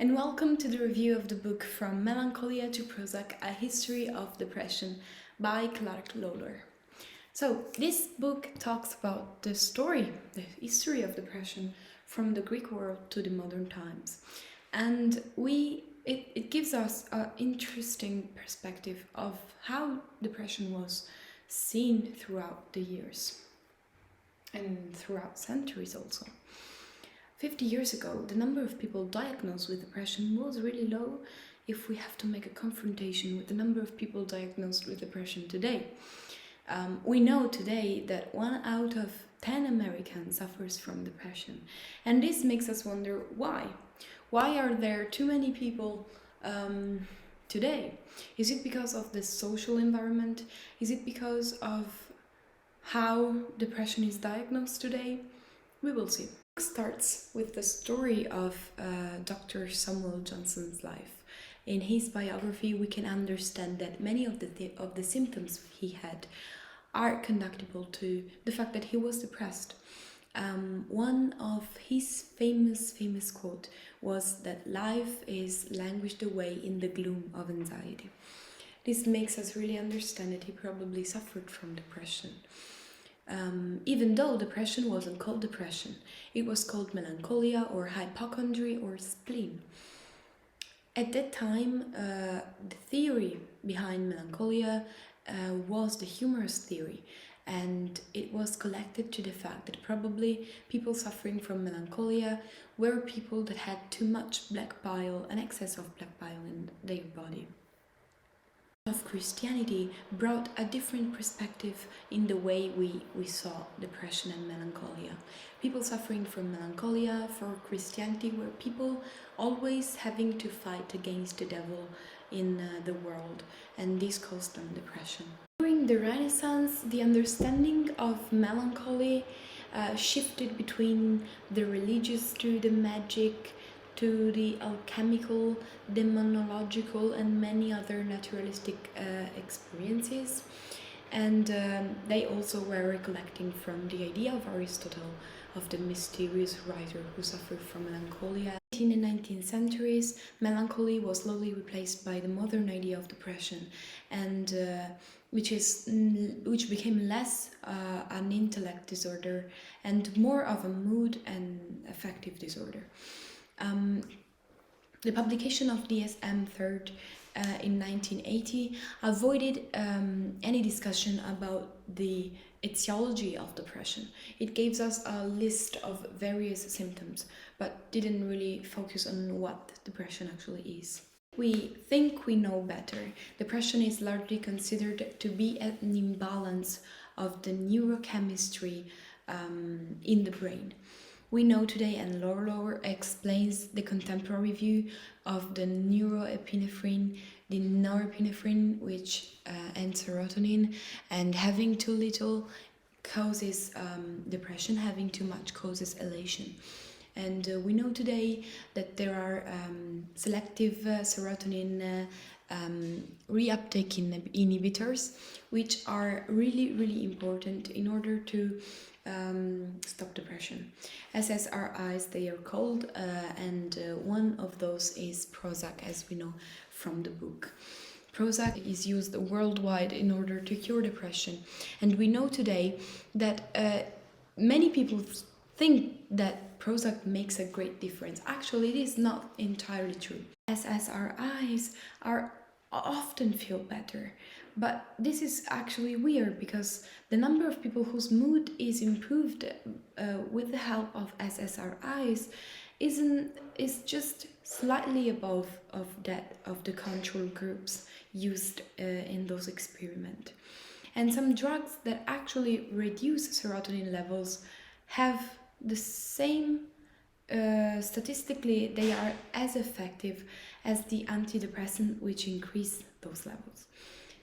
and welcome to the review of the book From Melancholia to Prozac, A History of Depression by Clark Lawlor. So this book talks about the history of depression from the Greek world to the modern times. And it gives us an interesting perspective of how depression was seen throughout the years and throughout centuries also. 50 years ago, the number of people diagnosed with depression was really low if we have to make a confrontation with the number of people diagnosed with depression today. We know today that 1 out of 10 Americans suffers from depression, and this makes us wonder why. Why are there too many people today? Is it because of the social environment? Is it because of how depression is diagnosed today? We will see. The book starts with the story of Dr. Samuel Johnson's life. In his biography, we can understand that many of the symptoms he had are connectable to the fact that he was depressed. One of his famous quote was that life is languished away in the gloom of anxiety. This makes us really understand that he probably suffered from depression. Even though depression wasn't called depression, it was called melancholia or hypochondry or spleen. At that time, the theory behind melancholia was the humorous theory, and it was collected to the fact that probably people suffering from melancholia were people that had too much black bile, an excess of black bile in their body. Of Christianity brought a different perspective in the way we saw depression and melancholia. People suffering from melancholia for Christianity were people always having to fight against the devil in the world, and this caused them depression. During the Renaissance, the understanding of melancholy shifted between the religious to the magic, to the alchemical, demonological, and many other naturalistic experiences. And they also were recollecting from the idea of Aristotle, of the mysterious writer who suffered from melancholia. In the 19th centuries, melancholy was slowly replaced by the modern idea of depression, and which became less an intellect disorder and more of a mood and affective disorder. The publication of DSM-3 in 1980 avoided any discussion about the etiology of depression. It gives us a list of various symptoms, but didn't really focus on what depression actually is. We think we know better. Depression is largely considered to be an imbalance of the neurochemistry in the brain. We know today, and Lawlor explains the contemporary view of the neuroepinephrine, the norepinephrine, and serotonin, and having too little causes depression, having too much causes elation. And we know today that there are selective serotonin reuptake inhibitors, which are really important in order to stop depression. SSRIs, they are called, and one of those is Prozac, as we know from the book. Prozac is used worldwide in order to cure depression, and we know today that many people think that Prozac makes a great difference. Actually, it is not entirely true. SSRIs often feel better, but this is actually weird because the number of people whose mood is improved with the help of SSRIs is just slightly above of that of the control groups used in those experiments. And some drugs that actually reduce serotonin levels have the same statistically, they are as effective as the antidepressant, which increase those levels.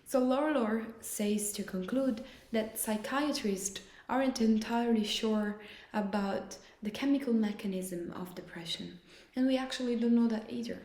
So Lawlor says, to conclude, that psychiatrists aren't entirely sure about the chemical mechanism of depression, and we actually don't know that either.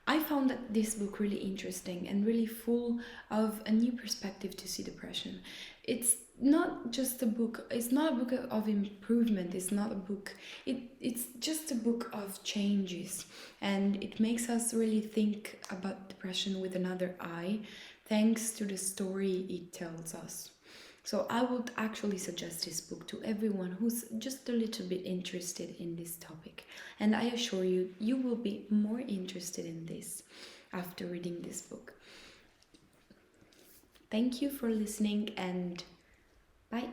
I found that this book really interesting and really full of a new perspective to see depression. It's not just a book. It's not a book of improvement. It's not a book. It's just a book of changes, and it makes us really think about depression with another eye, thanks to the story it tells us. So I would actually suggest this book to everyone who's just a little bit interested in this topic, and I assure you, you will be more interested in this after reading this book. Thank you for listening, and bye.